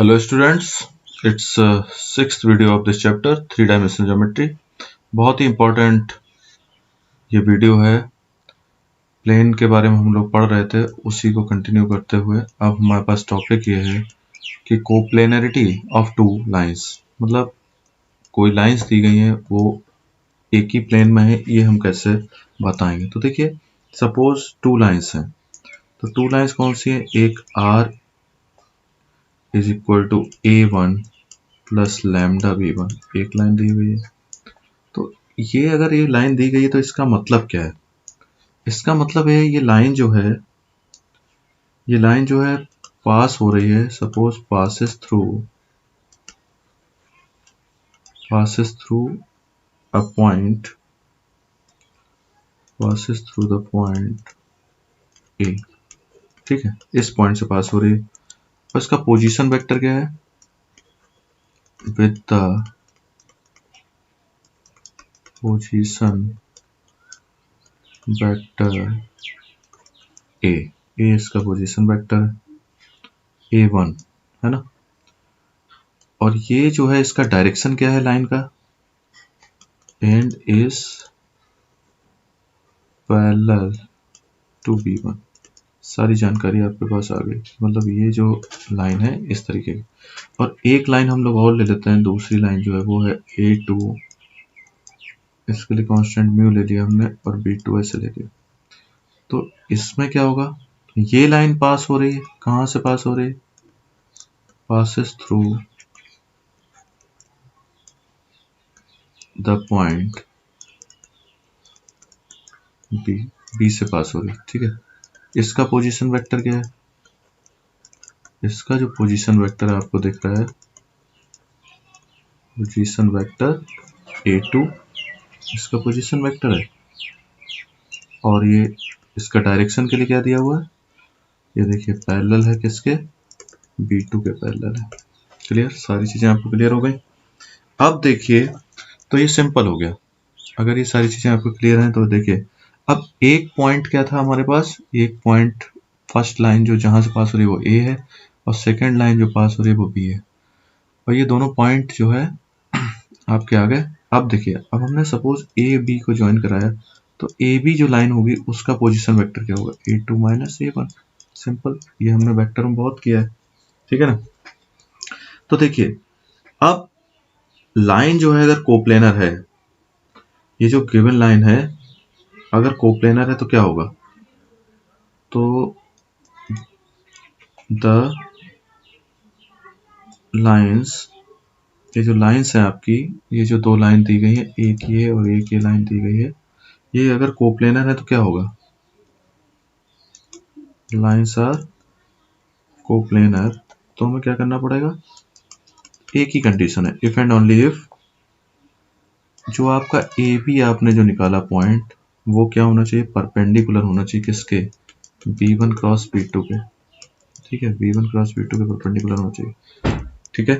Hello students, it's sixth video of this chapter, three dimensional geometry. बहुत ही important ये video है। Plane के बारे में हम लोग पढ़ रहे थे, उसी को कंटिन्यू करते हुए अब हमारे पास टॉपिक ये है कि कोप्लेनरिटी ऑफ टू लाइंस, मतलब कोई लाइंस दी गई हैं वो एक ही प्लेन में है, ये हम कैसे बताएंगे। तो देखिए, सपोज टू लाइंस हैं, तो टू लाइंस कौन सी है? एक r is equal to a1 plus lambda b1, एक लाइन दी हुई है। तो ये अगर ये लाइन दी गई है तो इसका मतलब क्या है? इसका मतलब है ये लाइन जो है पास हो रही है, suppose passes through a point, passes through the point A, ठीक है, इस पॉइंट से पास हो रही है। और इसका पोजीशन वेक्टर क्या है? With the position vector A, इसका पोजीशन वेक्टर a1 है ना। और ये जो है इसका डायरेक्शन क्या है लाइन का? And is parallel to b1। सारी जानकारी आपके पास आ गई, मतलब ये जो लाइन है इस तरीके की। और एक लाइन हम लोग और ले लेते हैं, दूसरी लाइन जो है वो है a2, इसके लिए कांस्टेंट म्यू ले लिया हमने, और b2 ऐसे ले लिया। तो इसमें क्या होगा? ये लाइन पास हो रही है, कहाँ से पास हो रही है? Passes through the point B से पास हो रही है, ठीक है। इसका पोजीशन वेक्टर क्या है? इसका जो पोजीशन वेक्टर आपको दिख रहा है, पोजीशन वेक्टर a2 इसका पोजीशन वेक्टर है। और ये इसका डायरेक्शन के लिए क्या दिया हुआ है? ये देखिए पैरेलल है, किसके? b2 के पैरेलल है। क्लियर? सारी चीजें आपको क्लियर हो गई। अब देखिए, तो ये सिंपल हो गया। अगर ये सारी चीजें आपको क्लियर हैं तो देखिए, अब एक पॉइंट क्या था हमारे पास? एक पॉइंट, फर्स्ट लाइन जो जहां से पास हो रही है वो a है, और सेकेंड लाइन जो पास हो रही है वो b है। और ये दोनों पॉइंट जो है आपके आ गए। अब देखिए, अब हमने सपोज ए बी को ज्वाइन कराया, तो ए बी जो लाइन होगी उसका पोजीशन वेक्टर क्या होगा? a2 minus a1। सिंपल, ये हमने वेक्टर में बहुत किया है, ठीक है ना। तो देखिए, अब लाइन जो है अगर कोप्लेनर है, ये जो गिवन लाइन है अगर कोप्लेनर है तो क्या होगा? तो द लाइंस, ये जो लाइंस है आपकी, ये जो दो लाइन दी गई है, एक ये और एक ये लाइन दी गई है, ये अगर कोप्लेनर है तो क्या होगा? Lines are coplanar. तो हमें क्या करना पड़ेगा? एक ही कंडीशन है, इफ एंड ओनली इफ जो आपका ए बी आपने जो निकाला पॉइंट, वो क्या होना चाहिए? परपेंडिकुलर होना चाहिए, किसके? b1 क्रॉस b2 के, ठीक है, b1 क्रॉस b2 के परपेंडिकुलर होना चाहिए, ठीक है।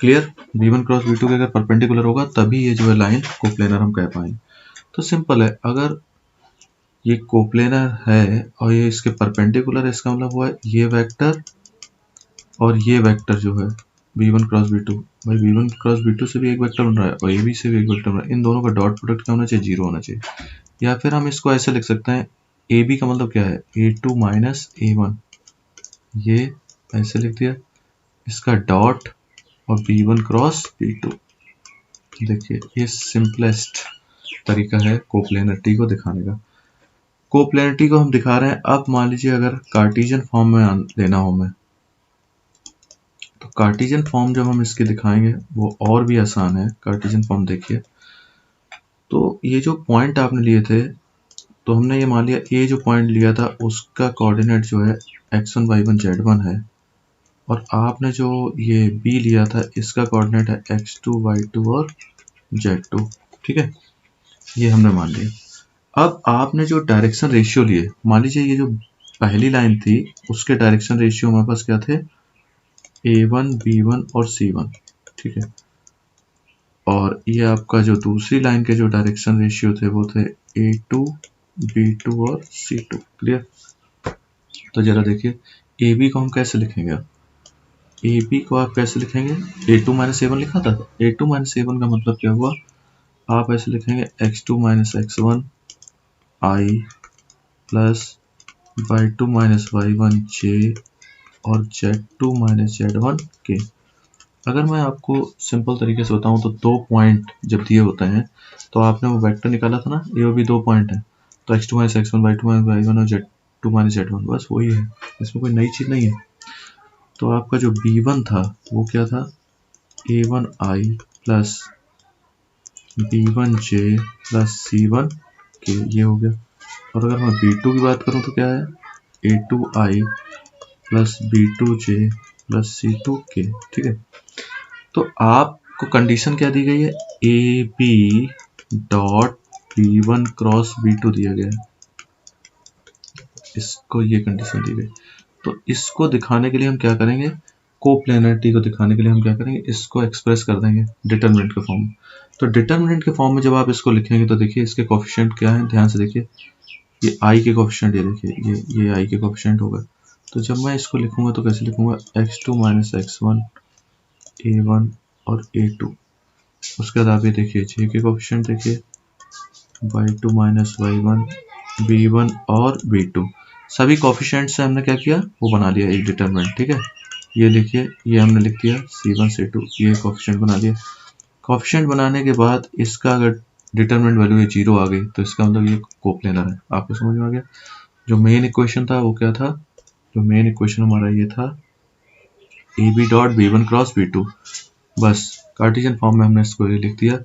क्लियर? b1 क्रॉस b2 के अगर परपेंडिकुलर होगा तभी ये जो है लाइन कोप्लेनर हम कह पाएंगे। तो सिंपल है, अगर ये कोप्लेनर है और ये इसके परपेंडिकुलर है, इसका मतलब हुआ है ये वेक्टर और ये वेक्टर जो है b1 क्रॉस b2, भाई b1 क्रॉस b2 से भी एक वेक्टर बन रहा है और ab से भी एक वेक्टर बन रहा है, इन दोनों का डॉट प्रोडक्ट क्या होना चाहिए? जीरो होना चाहिए। या फिर हम इसको ऐसे लिख सकते हैं, ab का मतलब क्या है? a2 माइनस a1, ये ऐसे लिख दिया, इसका डॉट और b1 क्रॉस b2। देखिए, ये सिंपलेस्ट तरीका है कोप्लेनरिटी को दिखाने का। कोप्लेनरिटी को हम दिखा रहे हैं। अब मान लीजिए अगर कार्टेशियन फॉर्म में लेना हो हमें, तो कार्टेशियन फॉर्म जब हम इसके दिखाएंगे वो और भी आसान है। कार्टेशियन फॉर्म देखिए, तो ये जो पॉइंट आपने लिए थे, तो हमने ये मान लिया ए जो पॉइंट लिया था उसका कोऑर्डिनेट जो है x1 y1 z1 है, और आपने जो ये बी लिया था इसका कोऑर्डिनेट है x2 y2 और z2, ठीक है, ये हमने मान लिया। अब आपने जो डायरेक्शन रेशियो लिए, मान लीजिए ये जो पहली लाइन थी उसके डायरेक्शन रेशियो हमारे पास क्या थे? a1 b1 और c1, ठीक है। और ये आपका जो दूसरी लाइन के जो डायरेक्शन रेशियो थे वो थे a2 b2 और c2। क्लियर? तो जरा देखिए, ab को हम कैसे लिखेंगे? ए बी को आप कैसे लिखेंगे, A2 माइनस A1 लिखा था, A2 माइनस A1 का मतलब क्या हुआ, आप ऐसे लिखेंगे x2 minus x1 i plus y2 minus y1 j और z2 माइनस z1 k। अगर मैं आपको सिंपल तरीके से बताऊं तो दो पॉइंट जब दिए होते हैं तो आपने वो वेक्टर निकाला था ना, ये भी दो पॉइंट है, तो x2 minus x1 y2 minus y1 और z2 माइनस z1, बस वही है, इसमें कोई नई चीज नहीं है। तो आपका जो b1 था वो क्या था, a1i plus b1j plus c1k, ये हो गया। और अगर मैं b2 की बात करूं तो क्या है, a2i plus b2j plus c2k, ठीक है। तो आपको कंडीशन क्या दी गई है, A B dot b1 cross b2 दिया गया है, इसको ये कंडीशन दी गई। तो इसको दिखाने के लिए हम क्या करेंगे, कोप्लेनरिटी को दिखाने के लिए हम क्या करेंगे, इसको एक्सप्रेस कर देंगे डिटरमिनेंट के फॉर्म में। तो डिटरमिनेंट के फॉर्म में जब आप इसको लिखेंगे तो देखिए इसके कोफिशिएंट क्या है, ध्यान से देखिए, ये आई के कोफिशिएंट, ये देखिए ये आई के कोफिशिएंट होगा। तो जब मैं इसको लिखूंगा तो कैसे लिखूंगा, x2 माइनस x1 a1 और a2, उसके बाद आप ये देखिए j के कोफिशिएंट देखिए, y2 माइनस y1 b1 और b2, सभी कोफिशिएंट से हमने क्या किया, वो बना लिया एक डिटरमिनेंट, ठीक है। ये लिखिए, ये हमने लिख दिया c1 c2, ये कोफिशिएंट बना दिया। कोफिशिएंट बनाने के बाद इसका अगर डिटरमिनेंट वैल्यू ये 0 आ गई तो इसका मतलब ये कोप्लेनर है। आपको समझ में आ गया। जो मेन इक्वेशन था वो क्या था, जो मेन इक्वेशन हमारा ये था A B dot b1 cross b2, बस कार्टेशियन फॉर्म में हमने इसको ये लिख दिया,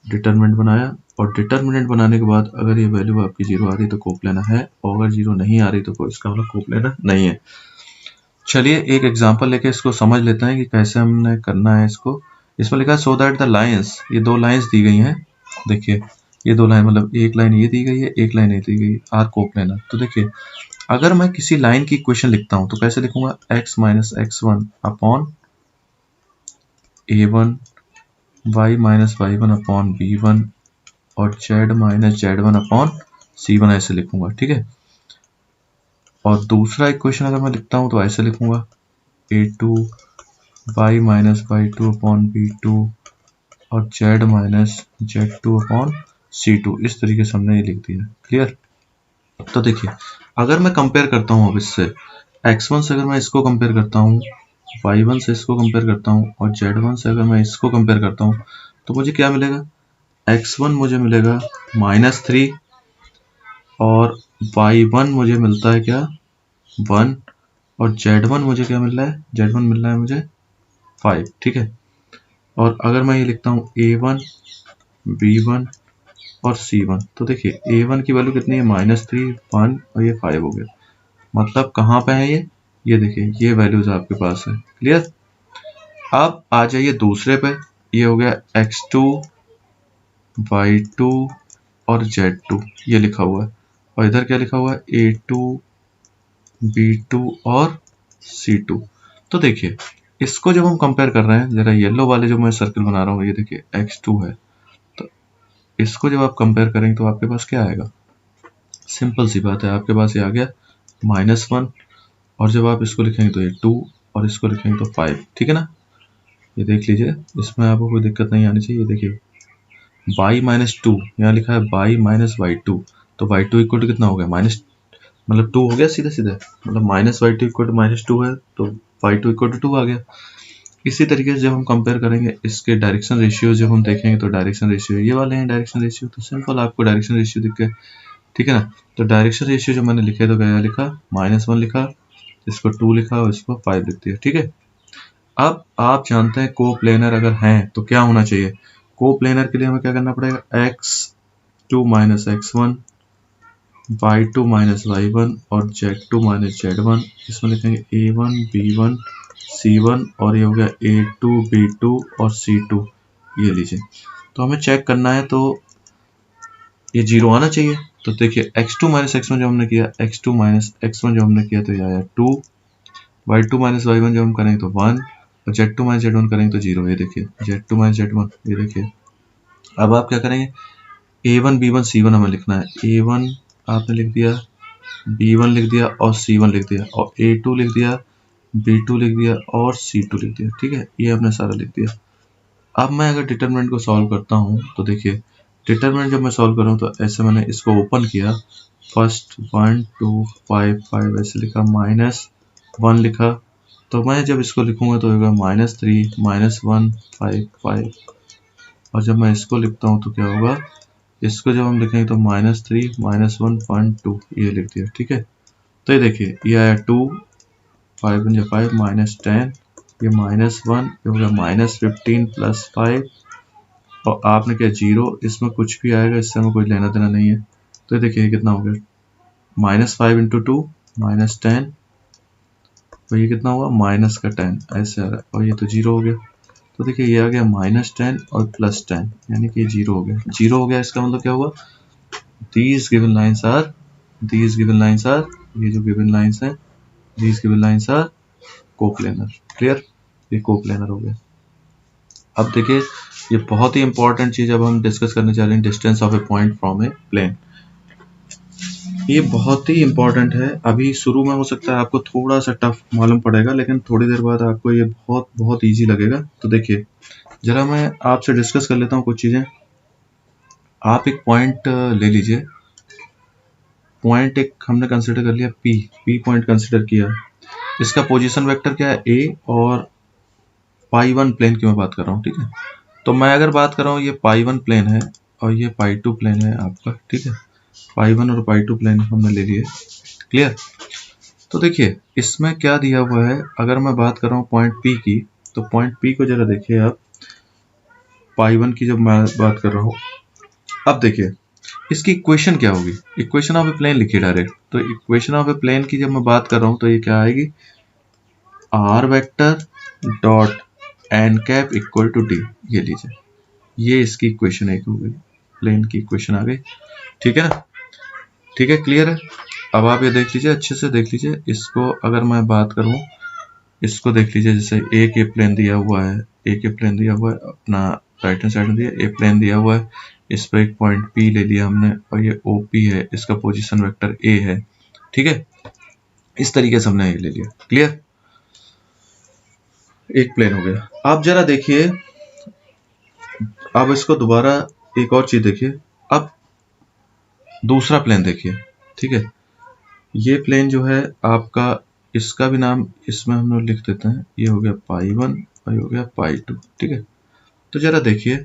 डिटरमिनेंट बनाया, और डिटरमिनेंट बनाने के बाद अगर ये वैल्यू आपकी 0 आ रही तो कोप्लेनर है, और अगर 0 नहीं आ रही तो कोई इसका मतलब कोप्लेनर नहीं है। चलिए एक एग्जांपल लेके इसको समझ लेते हैं कि कैसे हमने करना है इसको। इसमें लिखा है सो दैट द लाइंस, ये दो लाइंस दी गई हैं, देखिए ये दो लाइन, मतलब एक लाइन ये दी गई है, एक लाइन ये दी गई, आर कोप्लेनर। तो देखिए अगर मैं किसी लाइन की इक्वेशन लिखता हूं तो कैसे लिखूंगा, x minus x1 upon a1 y minus y1 upon b1 और z minus z1 upon c1, ऐसे लिखूंगा, ठीक है। और दूसरा इक्वेशन अगर मैं लिखता हूं तो ऐसे लिखूंगा a2 y minus y2 upon b2 और z minus z2 upon c2, इस तरीके से हमने ये लिख दिया, क्लियर। तो देखिए अगर मैं कंपेयर करता हूं अब इससे x1 से, अगर मैं इसको कंपेयर करता हूं, y1 से इसको कंपेयर करता हूं और z1 से अगर मैं इसको कंपेयर करता हूं तो मुझे क्या मिलेगा, x1 मुझे मिलेगा -3 और y1 मुझे मिलता है क्या, 1, और z1 मुझे क्या मिल रहा है, z1 मिल रहा है मुझे 5, ठीक है। और अगर मैं ये लिखता हूँ a1 b1 और c1, तो देखिए a1 की वैल्यू कितनी है, -3 1 और ये 5 हो गया, मतलब कहाँ पे है ये देखिए ये वैल्यूज आपके पास है, क्लियर। अब आ जाइए दूसरे पे, ये हो गया x2 y2 और z2, ये लिखा हुआ है, और इधर क्या लिखा हुआ है, a2 b2 और c2। तो देखिए इसको जब हम कंपेयर कर रहे हैं, जरा येलो वाले जो मैं सर्कल बना रहा हूँ, ये देखिए x2 है, तो इसको जब आप कंपेयर करेंगे तो आपके पास क्या आएगा, सिंपल सी बात है, आपके पास ये आ गया -1, और जब आप इसको लिखेंगे तो ये 2 और इसको लिखेंगे तो 5, ठीक है ना। ये देख लीजिए, इसमें आपको कोई दिक्कत नहीं आनी चाहिए। देखिए y माइनस 2, यहाँ लिखा है y माइनस y2, तो y2 इक्वल टू कितना हो गया, माइनस, मतलब 2 हो गया सीधे सीधे, मतलब माइनस y2 इक्वल टू -2 है तो y2 इक्वल टू 2 आ गया। इसी तरीके से जब हम कंपेयर करेंगे इसके डायरेक्शन रेशियो, जब हम देखेंगे तो डायरेक्शन रेशियो ये वाले हैं, डायरेक्शन रेशियो, तो सिंपल आपको डायरेक्शन रेशियो दिख गया, ठीक है ना। तो डायरेक्शन रेशियो जो मैंने लिखे तो क्या लिखा, -1 लिखा, इसको 2 लिखा और इसको 5 लिख दिया, ठीक है। अब आप जानते हैं कोप्लेनर अगर हैं तो क्या होना चाहिए, कोप्लेनर के लिए हमें क्या करना पड़ेगा, x2 minus x1 y2 minus y1 और z2 माइनस z1, इसमें लिखेंगे a1 b1 c1 और ये हो गया a2 b2 और c2, ये लीजिए। तो हमें चेक करना है तो ये 0 आना चाहिए। तो देखिए x2 माइनस x1 जो हमने किया, x2 माइनस x1 जो हमने किया तो ये आया 2, y2 माइनस y1 जो हम करेंगे तो 1 और z2 माइनस z1 करेंगे तो 0, ये देखिए z2 माइनस z1, ये देखिए। अब आप क्या करेंगे, a1 b1 c1 हमें लिखना है, a1 आपने लिख दिया, b1 लिख दिया और c1 लिख दिया, और a2 लिख दिया, B2 लिख दिया और C2 लिख दिया। ठीक है, ये हमने सारा लिख दिया। अब मैं अगर डिटरमिनेंट को सॉल्व करता हूँ तो देखिए, डिटरमिनेंट जब मैं सॉल्व कर रहा हूँ तो ऐसे मैंने इसको ओपन किया, फर्स्ट 1 2 5 5 ऐसे लिखा, -1 लिखा, तो मैं जब इसको लिखूंगा तो होगा -3 -1 5 5, और जब मैं इसको लिखता हूँ तो क्या होगा, इसको जब हम लिखेंगे तो -3 -1 1 2 ये लिख दिया। ठीक है, तो ये देखिए ये आया 2, 5 5 -10, ये -1, ये हो गया -15 + 5, और आपने क्या 0, इसमें कुछ भी आएगा इससे हमें कोई लेना देना नहीं है। तो ये देखिए कितना हो गया, -5 × 2 -10, तो ये कितना हुआ माइनस का 10 ऐसे आ रहा है, और ये तो 0 हो गया। तो देखिए ये आ गया -10 और +10, यानी कि 0 हो गया। 0 हो गया इसका मतलब क्या हुआ, these given lines are, ये जो given lines हैं, these given lines are coplanar. Clear, ये कोप्लेनर हो गया। अब देखिए ये बहुत ही इंपॉर्टेंट चीज अब हम डिस्कस करने जा रहे हैं, distance of a point from a plane. ये बहुत ही इंपॉर्टेंट है। अभी शुरू में हो सकता है आपको थोड़ा सा टफ मालूम पड़ेगा, लेकिन थोड़ी देर बाद आपको ये बहुत बहुत ईजी लगेगा। तो देखिए जरा मैं आपसे डिस्कस कर लेता हूँ कुछ चीजें। आप एक पॉइंट ले लीजिए, पॉइंट एक हमने कंसिडर कर लिया पी पॉइंट कंसिडर किया, इसका पोजीशन वेक्टर क्या है a, और π1 प्लेन की मैं बात कर रहा हूँ। ठीक है, तो मैं अगर बात कर रहा हूँ ये π1 प्लेन है और ये π2 प्लेन है आपका। ठीक है, π1 और π2 प्लेन हमने ले लिए। क्लियर, तो देखिए इसमें क्या दिया हुआ है, अगर मैं बात कर रहा हूँ पॉइंट P की, तो पॉइंट P को जरा देखिए आप, π1 की जब मैं बात कर रहा हूँ, अब देखिए इसकी इक्वेशन क्या होगी, इक्वेशन ऑफ ए प्लेन लिखिए डायरेक्ट। तो इक्वेशन ऑफ ए प्लेन की जब मैं बात कर रहा हूँ तो ये क्या आएगी, r vector dot n cap equal to d, ये लीजिए, ये इसकी इक्वेशन एक हो गई, प्लेन की इक्वेशन आ गई। ठीक है ना, ठीक है, क्लियर है। अब आप ये देख लीजिए, अच्छे से देख लीजिए इसको। अगर मैं बात करूं, इसको देख लीजिए, जैसे ए के प्लेन दिया हुआ है, ए के प्लेन दिया हुआ है अपना राइट हैंड साइड में दिया, ए प्लेन दिया हुआ है, इस पर एक पॉइंट पी ले लिया हमने, और ये ओ पी है, इसका पोजीशन वेक्टर ए है। ठीक है, इस तरीके से हमने ये ले लिया। क्लियर, एक प्लेन हो गया। आप जरा देखिए, अब इसको दोबारा एक और चीज देखिए, अब दूसरा प्लेन देखिए। ठीक है, ये प्लेन जो है आपका, इसका भी नाम इसमें हम लोग लिख देते हैं, ये हो गया π1 और ये हो गया π2। ठीक है, तो जरा देखिए,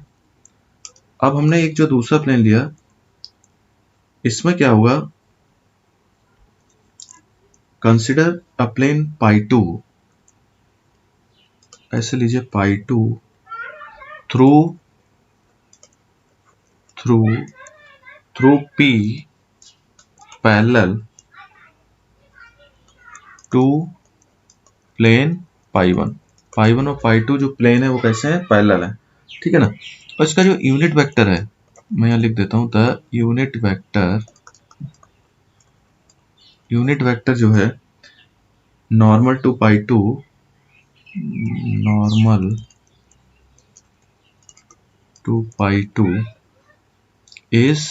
अब हमने एक जो दूसरा प्लेन लिया, इसमें क्या होगा, कंसिडर अ प्लेन π2, ऐसे लीजिए π2 through P parallel to plane π1। π1 और π2 जो प्लेन है वो कैसे हैं, पैरेलल है। ठीक है ना, और इसका जो यूनिट वेक्टर है, मैं यहाँ लिख देता हूँ, द यूनिट वेक्टर जो है normal to π2, normal to π2 is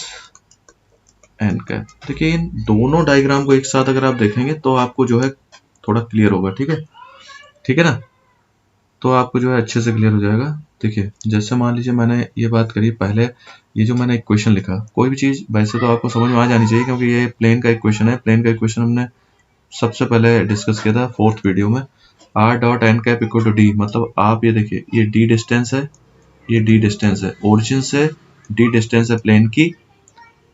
n cap. देखिए इन दोनों डायग्राम को एक साथ अगर आप देखेंगे तो आपको जो है थोड़ा क्लियर होगा। ठीक है, ठीक है ना, तो आपको जो है अच्छे से क्लियर हो जाएगा। देखिए जैसे मान लीजिए मैंने ये बात करी पहले, ये जो मैंने इक्वेशन लिखा, कोई भी चीज वैसे तो आपको समझ में आ जानी चाहिए, क्योंकि ये प्लेन का इक्वेशन है। प्लेन का इक्वेशन हमने सबसे पहले डिस्कस किया था 4th वीडियो में, r dot n cap equal to d, मतलब आप ये देखिए, ये d डिस्टेंस है, ये d डिस्टेंस है, ओरिजिन से d डिस्टेंस है प्लेन की।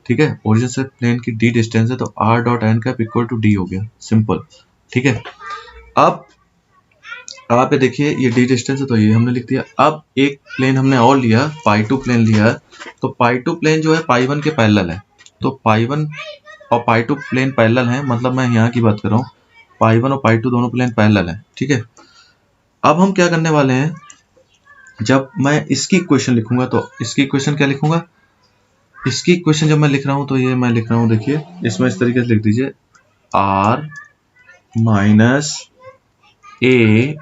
ठीक है, ओरिजिन से प्लेन की d डिस्टेंस है, तो r dot n cap equal to d हो गया, सिंपल। ठीक है, अब आप ये देखिए, ये d डिस्टेंस है तो ये हमने लिख दिया। अब एक प्लेन हमने और लिया, π2 प्लेन लिया, तो π2 प्लेन जो है π1 के पैरेलल है, तो π1 और π2 प्लेन पैरेलल है, मतलब मैं यहाँ की बात कर रहा हूँ, π1 और π2 दोनों प्लेन पैरेलल है। ठीक है, अब हम क्या करने वाले हैं, जब मैं इसकी इक्वेशन लिखूंगा तो इसकी इक्वेशन क्या लिखूंगा, इसकी इक्वेशन जब मैं लिख रहा हूं तो ये मैं लिख रहा हूं, देखिए इसमें इस तरीके से लिख दीजिए, r माइनस ए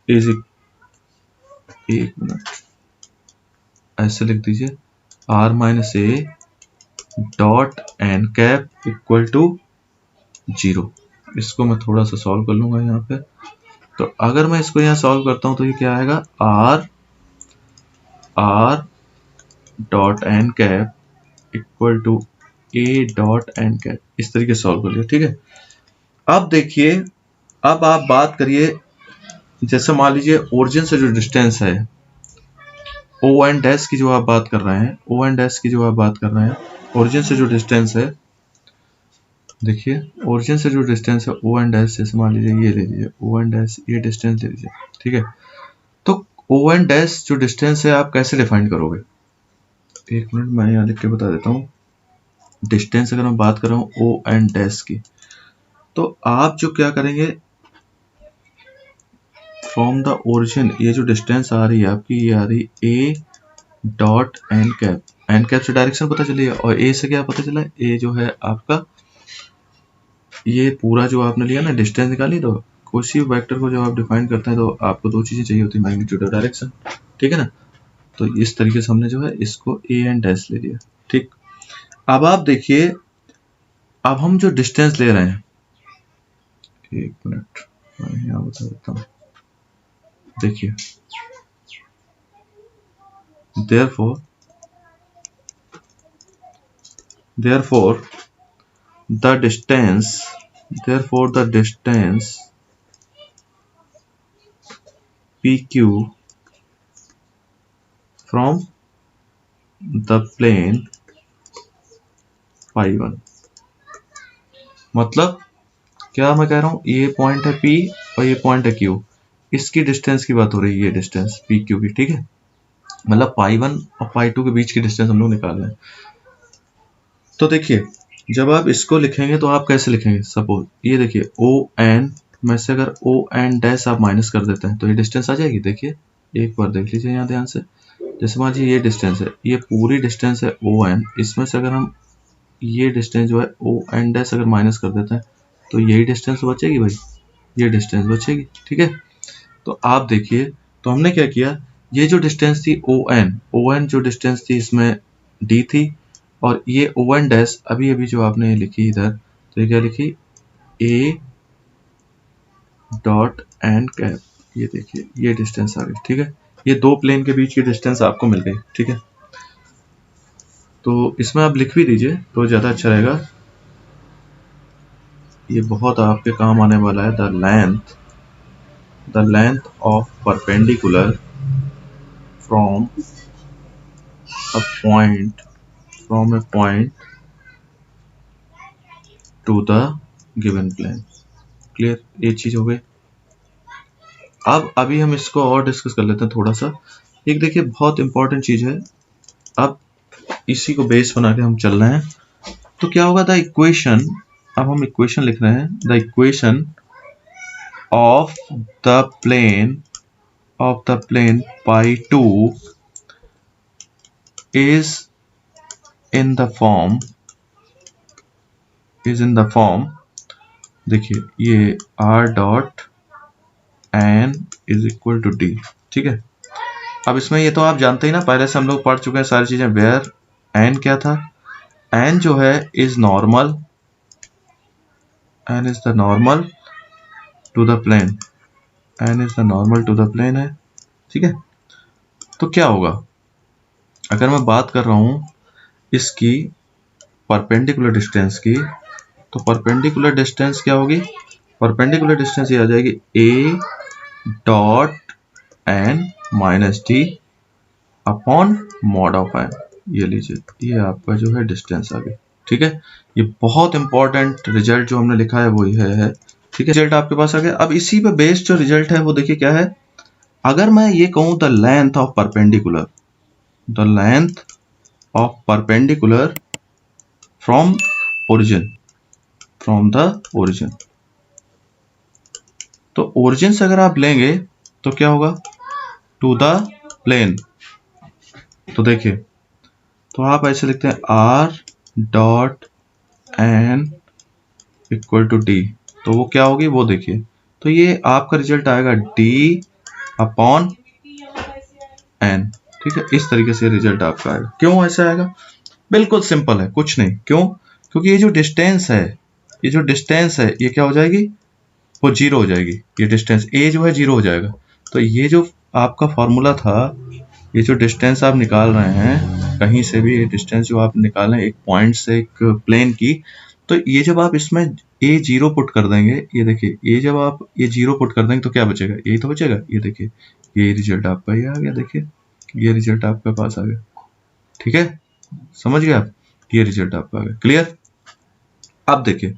इज, एक मिनट, ऐसे लिख दीजिए, r minus a dot n cap equal to 0। इसको मैं थोड़ा सा सॉल्व कर लूंगा यहाँ पे। तो अगर मैं इसको यहाँ सॉल्व करता हूँ तो ये क्या आएगा, r dot n cap equal to a dot n cap, इस तरीके से सॉल्व कर लिया। ठीक है, अब देखिए, अब आप बात करिए, जैसे मान लीजिए ओरिजिन से जो डिस्टेंस है ओ एन डैश की जो आप बात कर रहे हैं, ओ एन डैश की जो आप बात कर रहे हैं, ओरिजिन से जो डिस्टेंस है, देखिए ओरिजिन से जो डिस्टेंस है ओ एन डैश, जैसे मान लीजिए ये ले लीजिए ओ एन डैश, ये डिस्टेंस ले लीजिए। ठीक है, तो ओ एन डैश जो डिस्टेंस है आप कैसे डिफाइन करोगे, एक मिनट मैं यहाँ लिख के बता देता हूँ। डिस्टेंस अगर मैं बात कर रहा हूँ ओ एन डैश की, तो आप जो क्या करेंगे, फ्रॉम द ओरिजिन ये जो डिस्टेंस आ रही है आपकी, ये आ रही a dot n cap, n cap से डायरेक्शन पता चली है, और ए से क्या पता चला, ए जो है आपका ये पूरा जो आपने लिया ना डिस्टेंस निकाली, तो किसी वेक्टर को जब आप डिफाइन करते हैं तो आपको दो चीजें चाहिए होती है, मैग्नीट्यूड और डायरेक्शन। ठीक है ना, तो इस तरीके से हमने जो है इसको ए एन डैश ले लिया। ठीक, अब आप देखिए, अब हम जो डिस्टेंस ले रहे हैं, एक मिनट मैं यहाँ बता देता हूँ, देखिए therefore the distance PQ from the plane pi1, मतलब क्या मैं कह रहा हूँ, ये पॉइंट है P और ये पॉइंट है Q, इसकी डिस्टेंस की बात हो रही है, ये डिस्टेंस PQ की। ठीक है, मतलब pi1 और pi2 के बीच की डिस्टेंस हम लोग निकाल रहे हैं। तो देखिए, जब आप इसको लिखेंगे तो आप कैसे लिखेंगे, सपोज ये देखिए ओ एन में से अगर ओ एन डैश आप माइनस कर देते हैं तो ये डिस्टेंस आ जाएगी। देखिए एक बार देख लीजिए यहाँ ध्यान से, जैसे मान लीजिए ये डिस्टेंस है, ये पूरी डिस्टेंस है ओ एन, इसमें से अगर हम ये डिस्टेंस जो है ओ एन डैश अगर माइनस कर देते हैं तो यही डिस्टेंस बचेगी भाई, ये डिस्टेंस बचेगी। ठीक है, तो आप देखिए, तो हमने क्या किया, ये जो डिस्टेंस थी ओ एन जो डिस्टेंस थी इसमें डी थी, और ये ओ एन डैश अभी अभी जो आपने लिखी इधर, तो ये क्या लिखी, ए डॉट एन कैप, ये देखिए ये डिस्टेंस आ गई। ठीक है, ये दो प्लेन के बीच की डिस्टेंस आपको मिल गई। ठीक है, तो इसमें आप लिख भी दीजिए तो ज़्यादा अच्छा रहेगा, ये बहुत आपके काम आने वाला है। The length of perpendicular from a point to the given plane। Clear, ये चीज हो गई। अब अभी हम इसको और डिस्कस कर लेते हैं थोड़ा सा। एक देखिए बहुत इंपॉर्टेंट चीज है, अब इसी को बेस बना के हम चल रहे हैं, तो क्या होगा, द इक्वेशन, अब हम इक्वेशन लिख रहे हैं, the equation of the plane pi2 is in the form, देखिए ये r dot n is equal to d. ठीक है, अब इसमें ये तो आप जानते ही ना, पहले से हम लोग पढ़ चुके हैं सारी चीजें। वेयर एन क्या था, एन जो है is normal, n is the normal to the plane, n is the normal to the plane है। ठीक है, तो क्या होगा, अगर मैं बात कर रहा हूं इसकी परपेंडिकुलर डिस्टेंस की, तो परपेंडिकुलर डिस्टेंस क्या होगी, परपेंडिकुलर डिस्टेंस ये आ जाएगी A dot N minus D upon mod of N, ये लीजिए, ये आपका जो है डिस्टेंस आ गई। ठीक है, ये बहुत इंपॉर्टेंट रिजल्ट जो हमने लिखा है वो ये है। ठीक है, रिजल्ट आपके पास आ गया। अब इसी पे बेस्ड जो रिजल्ट है वो देखिए क्या है, अगर मैं ये कहूं the length of perpendicular from the origin, तो ओरिजिन से अगर आप लेंगे तो क्या होगा, टू द प्लेन, तो देखिए, तो आप ऐसे लिखते हैं R dot N equal to D, तो वो क्या होगी वो देखिए, तो ये आपका रिजल्ट आएगा डी अपॉन एन। ठीक है, इस तरीके से रिजल्ट आपका आएगा। क्यों ऐसा आएगा, बिल्कुल सिंपल है, कुछ नहीं, क्यों, क्योंकि ये जो डिस्टेंस है ये क्या हो जाएगी, वो जीरो हो जाएगी, ये डिस्टेंस ए जो है जीरो हो जाएगा। तो ये जो आपका फॉर्मूला था, ये जो डिस्टेंस आप निकाल रहे हैं कहीं से भी, ये डिस्टेंस जो आप निकाल रहे हैं एक पॉइंट से एक प्लेन की, तो ये जब आप इसमें ए जीरो पुट कर देंगे, ये देखिए ये जब आप ये जीरो पुट कर देंगे तो क्या बचेगा, यही तो बचेगा। ये देखिए ये रिजल्ट आपका ये आ गया, देखिए ये रिजल्ट आपके पास आ गया। ठीक है, समझ गए आप, ये रिजल्ट आपका आ गया। क्लियर। अब देखिए,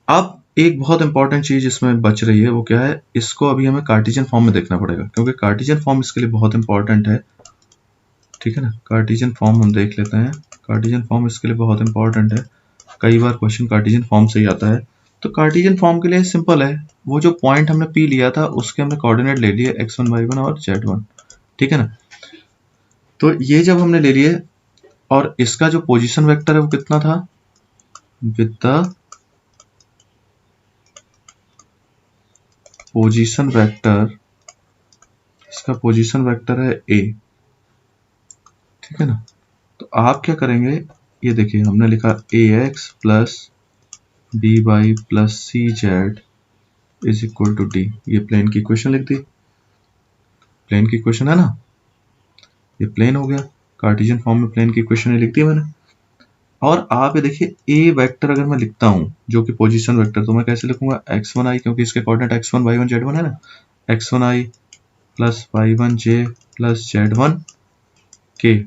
अब एक बहुत इंपॉर्टेंट चीज इसमें बच रही है, वो क्या है, इसको अभी हमें कार्टेशियन फॉर्म में देखना पड़ेगा, क्योंकि कार्टेशियन फॉर्म इसके लिए बहुत इंपॉर्टेंट है। ठीक है ना, कार्टेशियन फॉर्म हम देख लेते हैं। कार्टेशियन फॉर्म इसके लिए बहुत इंपॉर्टेंट है, कई बार क्वेश्चन कार्टेशियन फॉर्म से ही आता है। तो कार्टेशियन फॉर्म के लिए सिंपल है, वो जो पॉइंट हमने पी लिया था उसके हमने कोऑर्डिनेट ले लिए x1 y1 और z1। ठीक है ना, तो ये जब हमने ले लिए, और इसका जो पोजीशन वेक्टर है वो कितना था, विद द पोजीशन वेक्टर, इसका पोजीशन वेक्टर है a। ठीक है ना, तो आप क्या करेंगे, ये देखिए हमने लिखा ax plus by plus cz is equal to d, ये प्लेन की इक्वेशन लिख दी। प्लेन की इक्वेशन है ना, ये प्लेन हो गया, कार्टेशियन फॉर्म में प्लेन की इक्वेशन लिख दी मैंने। और आप ये देखिए a वेक्टर अगर मैं लिखता हूं जो कि पोजीशन वेक्टर, तो मैं कैसे लिखूंगा, x1i, क्योंकि इसके कोऑर्डिनेट x1 y1 z1 है ना, x1i plus y1j plus z1 k,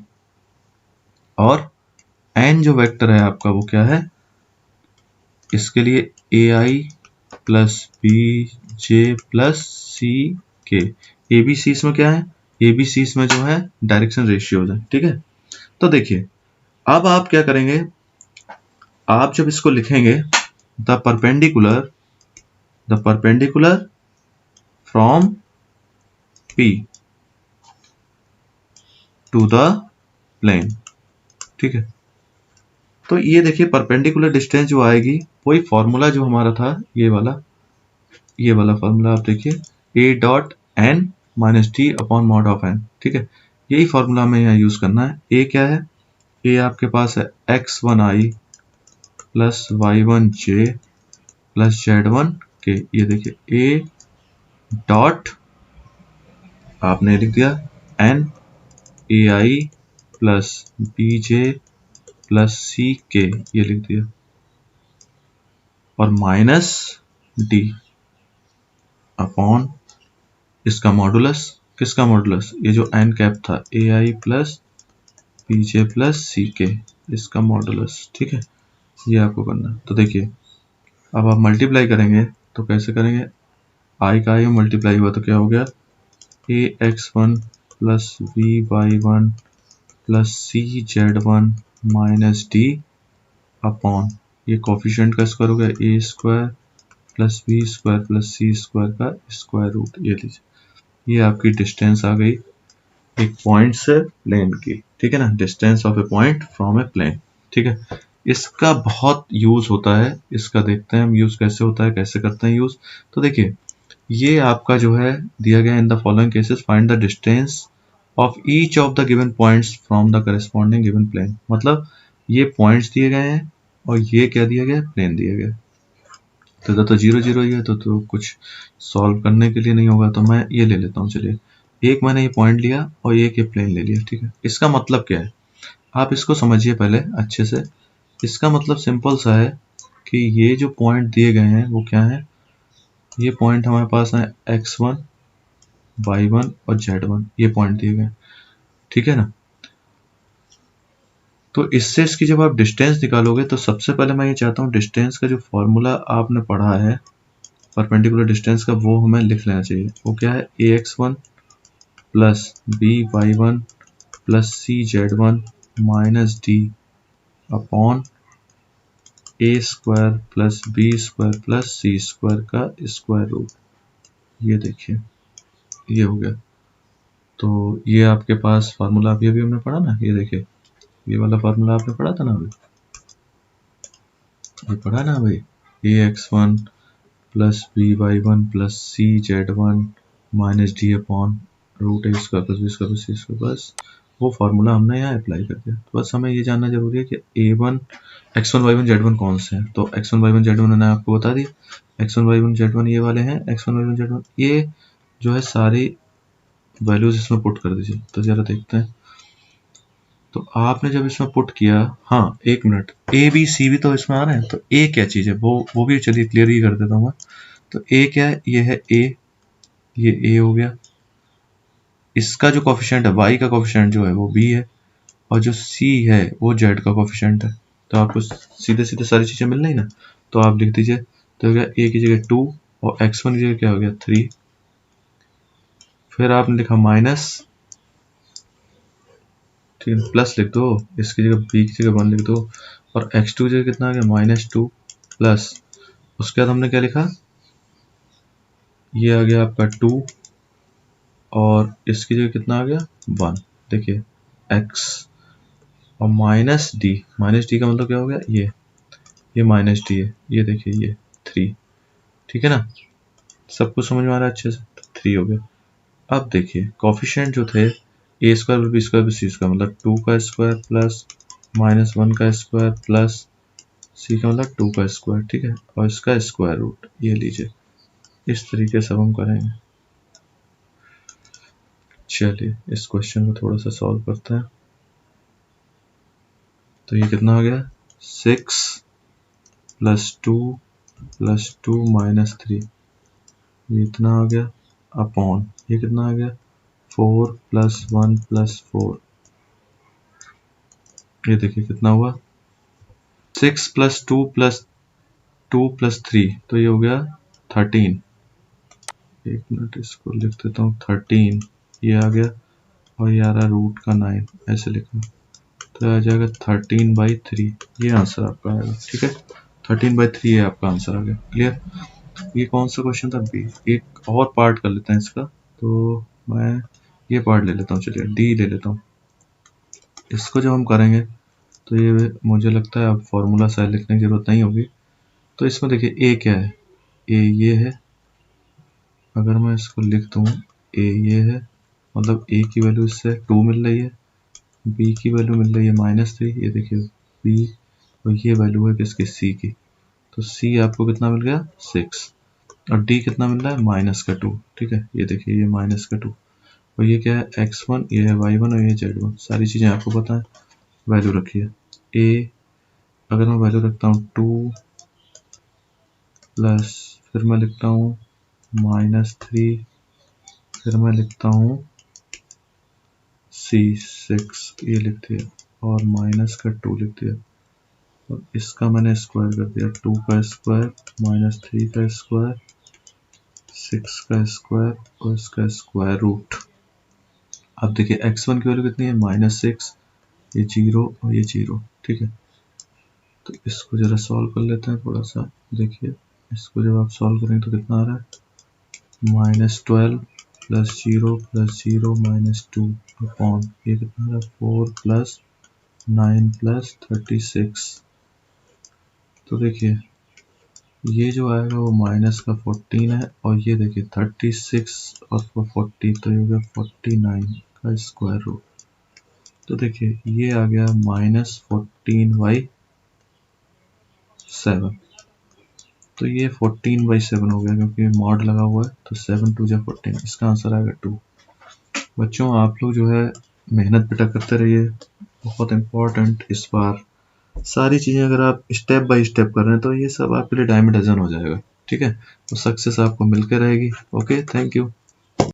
और n जो वेक्टर है आपका वो क्या है, इसके लिए ai plus bj plus ck। abc इसमें क्या है, abc इसमें जो है डायरेक्शन रेशियोज है। ठीक है, तो देखिए अब आप क्या करेंगे, आप जब इसको लिखेंगे, the perpendicular from P to the plane. ठीक है, तो ये देखिए परपेंडिकुलर डिस्टेंस जो आएगी, वही फॉर्मूला जो हमारा था, ये वाला फॉर्मूला आप देखिए, a dot n minus T upon mod of n। ठीक है, यही फॉर्मूला हमें यहाँ यूज करना है। a क्या है, a आपके पास है x1i plus y1j plus z1k। ये देखिए a डॉट आपने लिख दिया n ai plus bj plus ck, ये लिख दिया, और माइनस d अपॉन इसका मॉडुलस, किसका मॉडुलस, ये जो n कैप था ai plus bj plus ck, इसका मॉडुलस। ठीक है, ये आपको करना है। तो देखिए अब आप मल्टीप्लाई करेंगे तो कैसे करेंगे, i का i मल्टीप्लाई हुआ तो क्या हो गया, ax1 plus by1 plus cz1 minus d upon, ये कोफिशिएंट का स्क्वायर हो गया, A square plus B square plus C square का स्क्वायर रूट। ये लीजिए, ये आपकी डिस्टेंस आ गई एक पॉइंट से प्लेन की। ठीक है ना, distance of a point from a plane. ठीक है, इसका बहुत यूज होता है, इसका देखते हैं हम यूज कैसे होता है, कैसे करते हैं यूज। तो देखिए ये आपका जो है दिया गया, in the following cases find the distance of each of the given points from the corresponding given plane. मतलब ये पॉइंट्स दिए गए हैं और ये क्या दिया गया, प्लेन दिया गया। तो 0 0 ही है, तो कुछ सॉल्व करने के लिए नहीं होगा, तो मैं ये ले लेता हूँ। चलिए, एक मैंने ये पॉइंट लिया और एक ये प्लेन ले लिया। ठीक है, इसका मतलब क्या है, आप इसको समझिए पहले अच्छे से। इसका मतलब सिंपल सा है कि ये जो पॉइंट दिए गए हैं वो क्या है, ये पॉइंट हमारे पास है x1 y1 और z1, ये पॉइंट दिए गए। ठीक है ना, तो इससे इसकी जब आप डिस्टेंस निकालोगे, तो सबसे पहले मैं ये चाहता हूँ डिस्टेंस का जो फॉर्मूला आपने पढ़ा है परपेंडिकुलर डिस्टेंस का, वो हमें लिख लेना चाहिए। वो क्या है, ax1 plus by1 plus cz1 minus d upon A square plus B square plus C square का स्क्वायर रूट। ये देखिए ये हो गया। तो ये आपके पास फार्मूला अभी हमने पढ़ा ना, ये देखिए ये वाला फार्मूला आपने पढ़ा था ना अभी, ये पढ़ा ना भाई, ax1 plus by1 plus cz1 minus D upon root A square plus B square plus C square, बस वो फार्मूला हमने यहाँ अप्लाई कर दिया। तो बस हमें ये जानना जरूरी है कि a1 x1 y1 z1 कौन से हैं। तो x1 y1 z1 मैंने आपको बता दिया, x1 y1 z1 ये वाले हैं, x1 y1 z1 ये जो है सारी वैल्यूज इसमें पुट कर दीजिए। तो जरा देखते हैं। तो आपने जब इसमें पुट किया, हाँ एक मिनट, ए बी सी भी तो इसमें आ रहे हैं, तो ए क्या चीज है वो भी चलिए क्लियर ही कर देता हूँ मैं। तो ए क्या है, ये है ए, ये ए हो गया, इसका जो कोफिशिएंट है y का कोफिशिएंट जो है वो b है, और जो c है वो z का कोफिशिएंट है। तो आपको सीधे सीधे सारी चीजें मिल रही ना, तो आप लिख दीजिए। तो हो गया a की जगह 2 और x1 की जगह क्या हो गया 3, फिर आपने लिखा माइनस, ठीक है, प्लस लिख दो, इसकी जगह b की जगह 1 लिख दो, और x2 की जगह कितना आ गया -2 प्लस, उसके बाद हमने क्या लिखा, ये आ गया आपका 2 और इसकी जगह कितना आ गया 1। देखिए x और माइनस डी का मतलब क्या हो गया, ये माइनस डी है, ये देखिए ये 3, ठीक है ना, सब कुछ समझ में आ रहा है अच्छे से। तो 3 हो गया। अब देखिए कोफिशिएंट जो थे ए स्क्वायर बी स्क्वायर सी स्क्वायर, मतलब 2 का स्क्वायर प्लस -1 का स्क्वायर प्लस सी का मतलब 2 का स्क्वायर, ठीक है, और इसका स्क्वायर रूट, ये लीजिए। इस तरीके से हम करेंगे। चलिए इस क्वेश्चन को थोड़ा सा सॉल्व करते हैं। तो ये कितना आ गया 6 + 2 + 2 - 3, ये इतना आ गया अपॉन, ये कितना आ गया 4 + 1 + 4, ये देखिए कितना हुआ 6 + 2 + 2 + 3, तो ये हो गया 13। एक मिनट इसको लिख देता हूँ 13, ये आ गया, और ये आ रहा रूट का 9, ऐसे लिखना, तो आ जाएगा 13/3, ये आंसर आपका आएगा, ठीक है। 13/3 ये आपका आंसर आ गया। क्लियर। ये कौन सा क्वेश्चन था, बी। एक और पार्ट कर लेते हैं इसका, तो मैं ये पार्ट ले लेता हूँ, चलिए डी ले लेता हूँ। इसको जब हम करेंगे तो ये मुझे लगता है अब फॉर्मूला शायद लिखने की जरूरत नहीं होगी। तो इसमें देखिए ए क्या है, ए ये है, अगर मैं इसको लिख दूँ ए ये है, मतलब ए की वैल्यू इससे 2 मिल रही है, बी की वैल्यू मिल रही है -3, ये देखिए बी, और ये वैल्यू है किसकी, सी की। तो सी आपको कितना मिल गया 6, और डी कितना मिल रहा है -2, ठीक है, ये देखिए ये -2, और ये क्या है x1, ये है y1 और ये z1, सारी चीजें आपको पता है, वैल्यू रखिए। a अगर मैं वैल्यू रखता हूँ 2 प्लस, फिर मैं लिखता हूँ -3, फिर मैं लिखता हूँ c6, ये लिख दिया, और -2 लिख दिया, और इसका मैंने स्क्वायर कर दिया, 2 का स्क्वायर -3 का स्क्वायर 6 का स्क्वायर और इसका स्क्वायर रूट। अब देखिए x1 की वैल्यू कितनी है -6, ये 0 और ये 0, ठीक है। तो इसको जरा सॉल्व कर लेते हैं थोड़ा सा। देखिए इसको जब आप सॉल्व करेंगे तो कितना आ रहा है, -12 + 0 + 0 -2 अपॉन, ये कितना आ रहा है 4 + 9 + 36। तो देखिए ये जो आएगा वो -14 है, और ये देखिए 36 और 40, तो ये हो गया 49 का स्क्वायर रूट। तो देखिए ये आ गया -14/7, तो ये 14/7 हो गया, क्योंकि मॉड लगा हुआ है, तो 7 2 = 14, इसका आंसर आएगा 2। बच्चों आप लोग जो है मेहनत बेटा करते रहिए, बहुत इम्पोर्टेंट इस बार सारी चीज़ें अगर आप स्टेप बाय स्टेप कर रहे हैं तो ये सब आपके लिए डायम डजन हो जाएगा, ठीक है। तो सक्सेस आपको मिलकर रहेगी। Okay, thank you.